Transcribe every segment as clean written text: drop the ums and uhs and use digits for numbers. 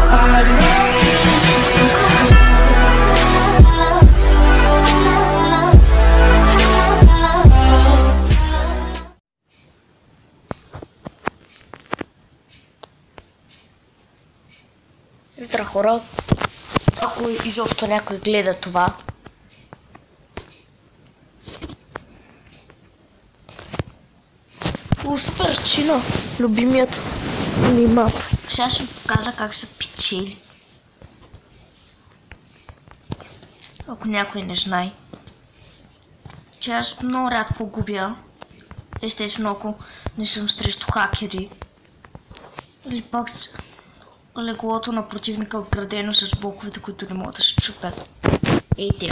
Здравейте хора, ако изобщо някой гледа това. Супер чина, любимият ми мап. Сега ще ви покажа как се печели. Ако някой не знае. Че аз много рядко губя. Естествено, ако не съм срещу хакери. Или пак леглото на противника е обградено с блоковете, които не могат да се чупят. Ей те.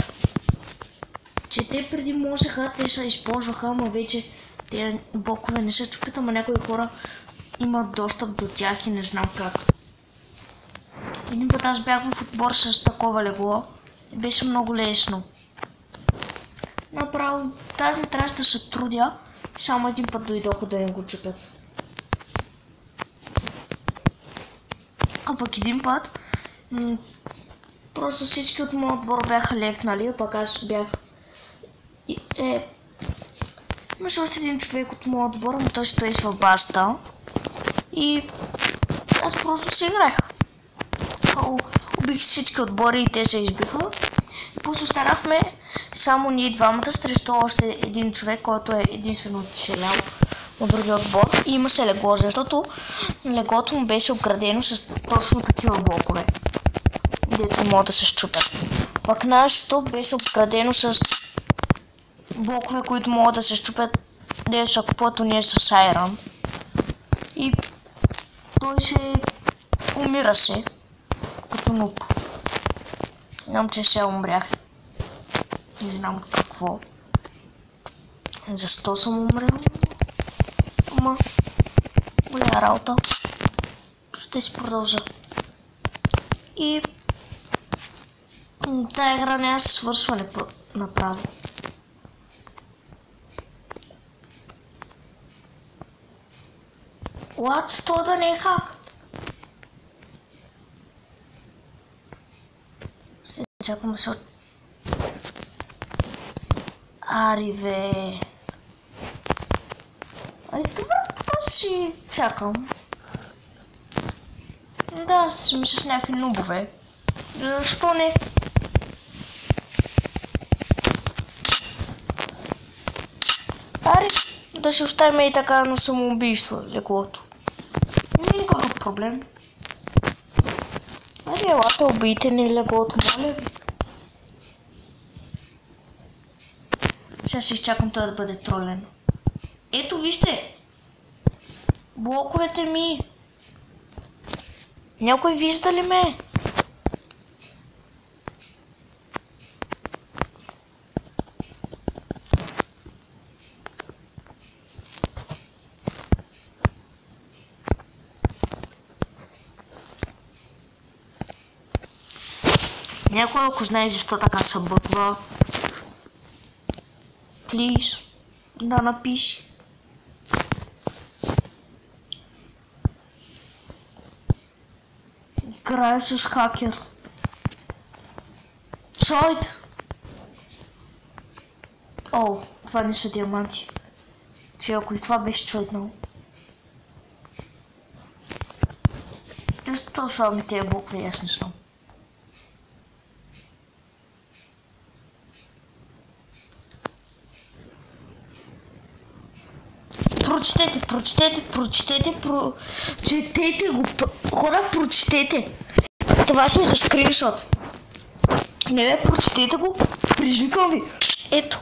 Че те преди можеха, те се използваха, ама вече тези блокове не се чупят, ама някои хора имат достъп до тях и не знам как. Един път аз бях в отбор с такова легло и беше много лесно. Направо тази не трябваше да се трудя, само един път дойдоха да не го чупят. А пък един път просто всички от моят отбор бяха левнали, а пък аз бях... Имаше още един човек от моят отбор, но той стоеше в базата. И аз просто си играх. Убих всички отбори и те се избиха. И после останахме само ние двамата срещу още един човек, който е единствено оцелял от другия отбор. И имаше легло, защото леглото му беше обградено с точно такива блокове, дето могат да се счупят. Пък нашето беше обградено с блокове, които могат да се счупят, дето са купуват ние с айрон. И той се умираше като нуп. Знам, че се умрях. Не знам от какво. Защо съм умрял? Ама моя работа. Ще си продължа. И тая игра няма се свършва направо. What? То да не е хак. Ще чакам да се... Ари бе. Ай, добре, тук си чакам. Да, ще съм с някакви нубове. Защо не? Ари, да се оставим и така на самоубийство леглото. Не е никакъв проблем. Ари, елате, убийте ни леглото, моля ви. Сега ще изчакам той да бъде тролен. Ето вижте! Блоковете ми! Някой вижда ли ме? Някой, ако знае защо така се бътва, плиз, да напиши. Играя с хакер. Чойт! О, това не са диаманти. Че ако и това беше чойтнал. Защо слагаме тези букви, аз не знам. Прочетете го. Хора, прочетете. Това ще е за скриншот. Не бе, прочетете го. Призвикам ви. Ето.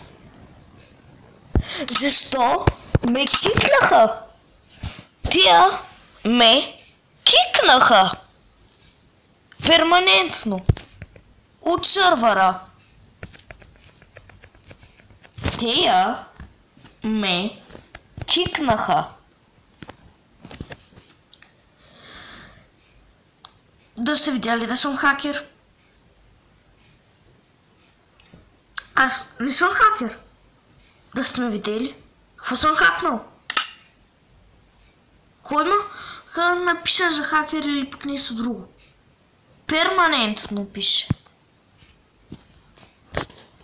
Защо ме кикнаха? Тия ме кикнаха. Перманентно. От сървъра. Тия ме кикнаха. Да сте видяли да съм хакер? Аз не съм хакер. Да сте ме видели? Какво съм хакнал? Кой ма напиша за хакер или пък нещо друго? Перманентно пише.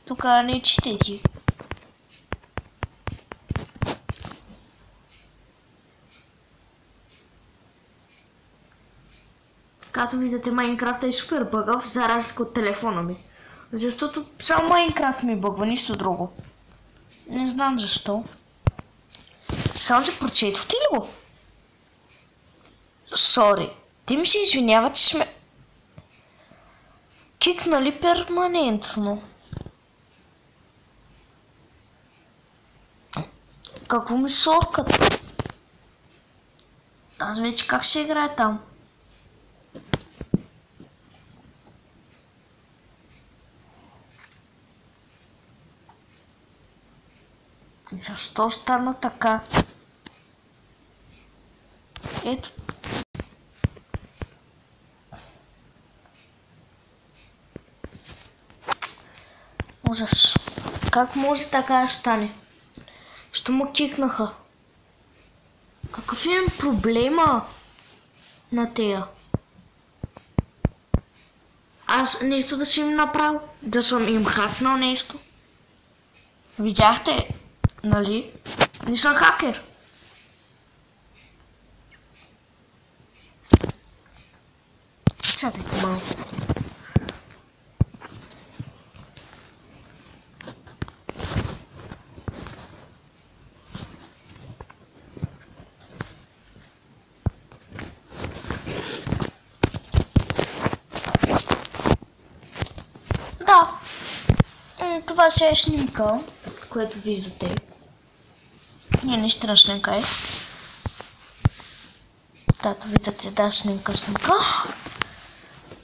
Тук не четете. Както виждате, Майнкрафт е супер бъгав, за разлика от телефона ми. Защото само Майнкрафт ми бъгва, нищо друго. Не знам защо. Само че прочетохте ли го? Сори. Ти ми се извинява, че сме кикнали перманентно. Какво ми шоркат? Аз вече как ще играя там? Защо стана така? Ето. Ужас. Как може така да стане? Що му кикнаха? Какъв е проблема на тея? Аз нещо да съм им направил? Да съм им хакнал нещо? Видяхте? Нали? Не съм хакер. Чакайте малко. Да. Това ще е снимка, което виждате. Не, наистина снимка е. Тато виждате, да, снимка.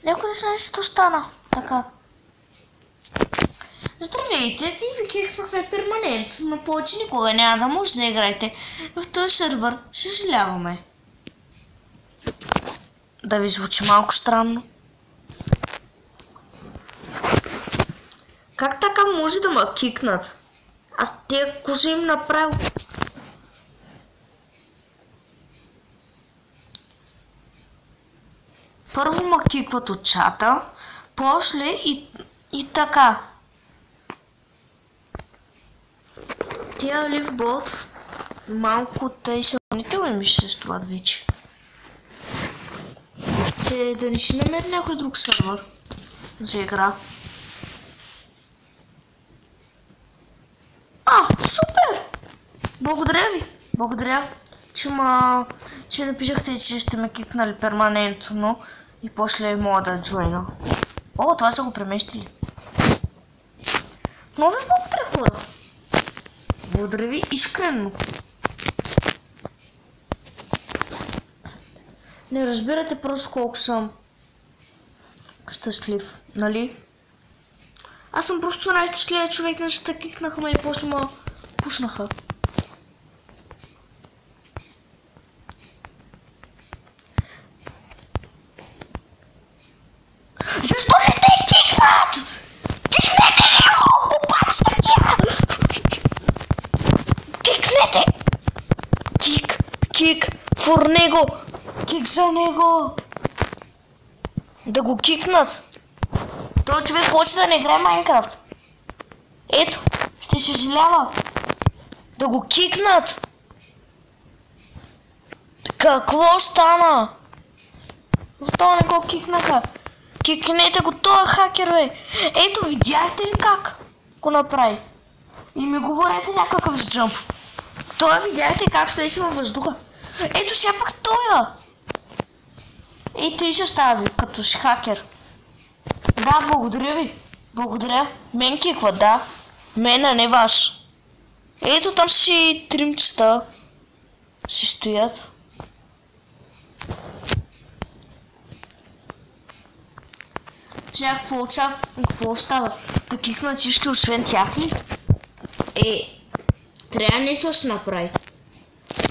Някой да знае, що стана. Така. Здравейте, ти ви кикнахме перманентно, но повече никога няма да може да играете в този сервер. Съжаляваме. Да ви звучи малко странно. Как така може да ме кикнат? Аз тия кожи им направил. Първо ме кикват от чата, после и така. Тия ливбот малко тъй съмнителни ми ще се струват вече. Че да не ще намери някой друг сервер за игра. Супер! Благодаря ви! Благодаря, че напишахте, че сте ме кикнали перманентно и после мога да джойна. О, това са го преместили. Много ви благодаря, хора. Благодаря ви искрено. Не разбирате просто колко съм щастлив, нали? Аз съм просто най-щастливия човек, на света, кикнаха ме и после ме пушнаха. Защо не те кикнат? Кикнете него, глупаци такива! Кикнете! Кик for него! Кик за него! Да го кикнат! Той човек хоче да не играе Майнкрафт. Ето, ще се съжалява. Да го кикнат. Какво стана? Защо не го кикнаха? Кикнете го, това хакер, бе. Ето, видяхте ли как го направи? И ми говорете някакъв с джъмп. Това видяхте как ще си във въздуха. Ето сега пък тоя. Ето и ще става, като си хакер. Да, благодаря ви. Благодаря. Мен киква, да. Мен, а не ваш. Ето там си тримчета. Си стоят. Сега какво става? Да кикнат всички освен тях ли? Трябва нещо да се направи.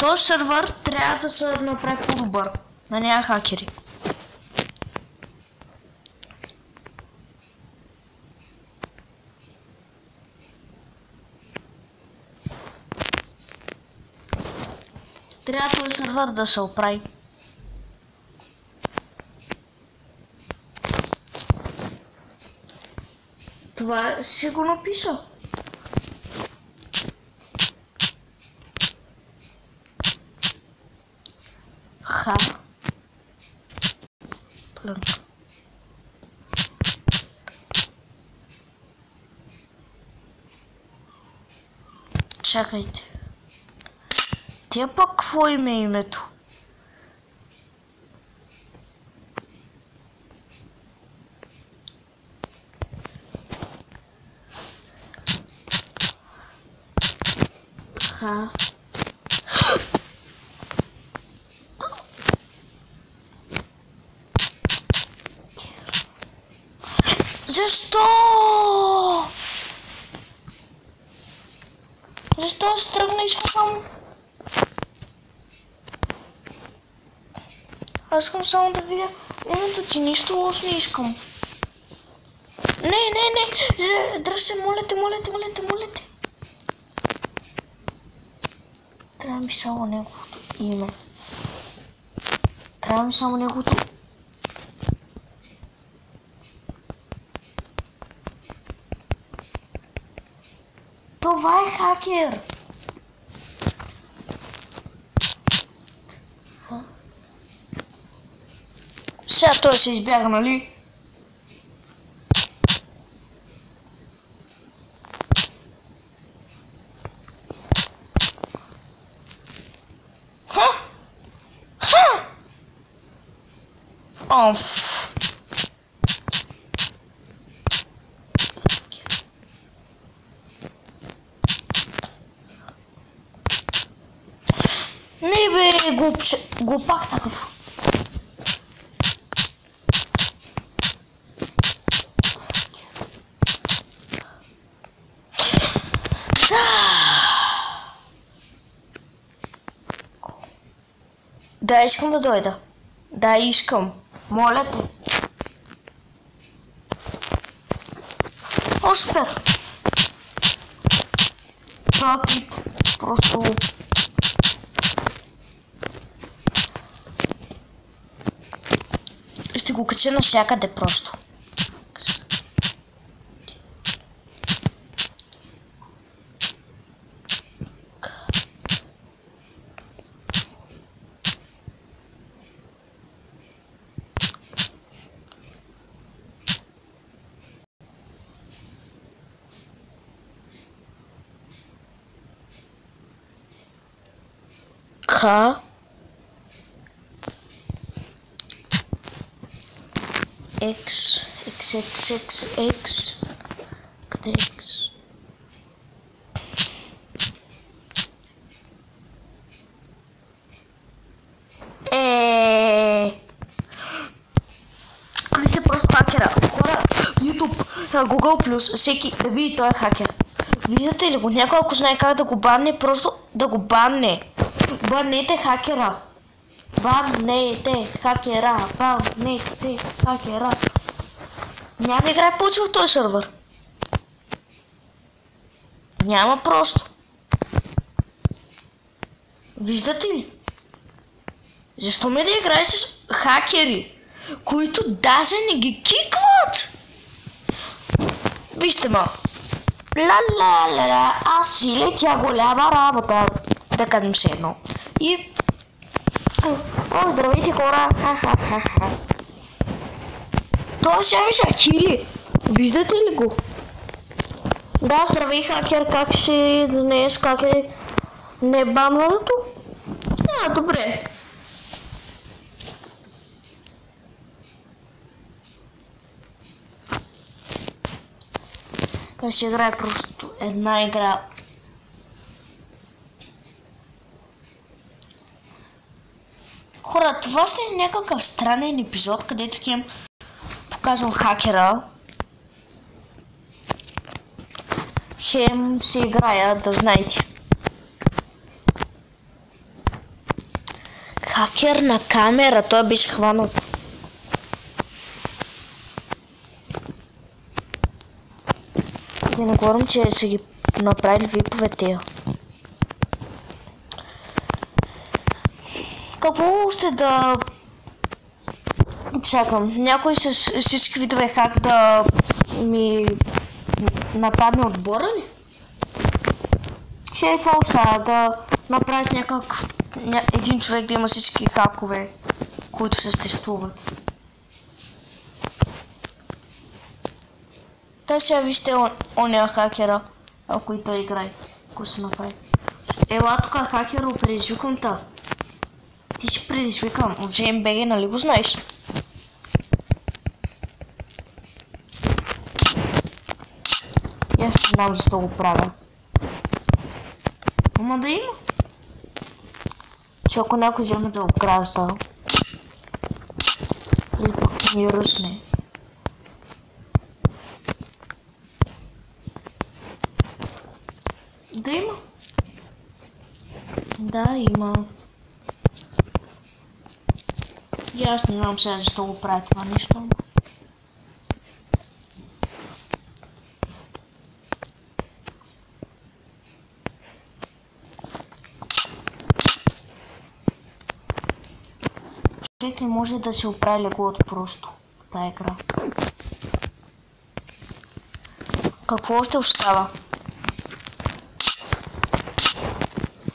Този сервер трябва да се направи по-добър. Да няма хакери. Трябва този сервер да се оправи. Това си го написал. Ха. Плънк. Чакайте. Тя пък какво име е името? Ха. Защо? Защо се тръгна искам? Аз искам само да видя името ти, нищо лошо не искам. Не, дръж се, моля те. Трябва ми само неговото име. Това е хакер! Сега той се избяга, нали? Не бе, глупак такъв. Да, искам да дойда. Да, искам. Моля те. О, супер. Това клип просто... Ще го кача навсякъде просто. Х. X. Къде X? Вие сте просто хакера. Хора, YouTube, Google+, всеки да види той е хакер. Виждате ли го? Някой ако знае как да го банне, просто да го банне. Баннете хакера. Баннете хакера. Няма да играе повече в този сървър. Няма просто. Виждате ли? Защо ме да играе с хакери, които даже не ги кикват? Вижте ма. Ла, аз си летя голяма работа. Да кажем се едно. И... О, здравейте хора. Това сега ми са хили. Виждате ли го? Да, здравей хакер, как си днес, как е небанването? Добре. Аз ще играя просто една игра. Хора, това сте някакъв странен епизод, където хем показвам хакера. Хем се играя, да знаете. Хакер на камера, той беше хванат. Да не говорим, че са ги направили випове тея. Какво още да чакам? Някой с всички видове хак да ми нападне отбора ли? Ще това остана да направят един човек да има всички хакове, които съществуват. Та сега вижте оня хакера, ако и той играе, ако се направи. Ела тук хакера, предизвикам та. Ти ще предизвикам от GMBG, нали го знаеш? И аз не знам защо го правя. Ама да има. Че ако някой вземе да обгражда или пък ми ръсне. Да има. Да, има. И аз не знам сега защо го прави това нещо. Човек не може да се оправи леглото просто в тази игра. Какво още остава?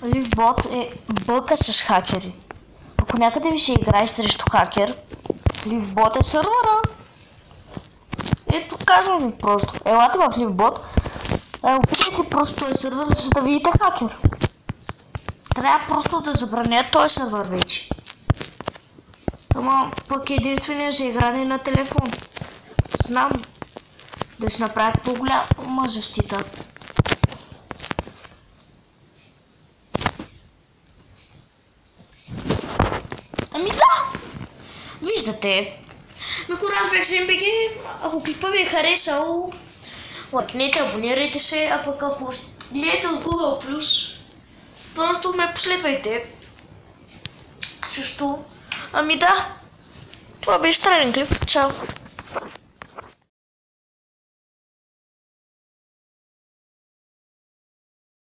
Ливбот е бълка с хакери. Ако някъде ви се играеш срещу хакер, Ливбот е сървъра. Ето, казвам ви просто. Елате в Ливбот, опитайте просто този сървър, за да видите хакер. Трябва просто да забранят този сървър вече. Ама пък единствения за игране на телефон. Знам да се направят по-голяма защита. Ами да! Виждате. Михо, аз бях GMBG. Ако клипа ви е харесал, лайкнете, абонирайте се, а пък ако гледате от Google+, просто ме последвайте. Също. Ами да, това беше странен клип. Чао!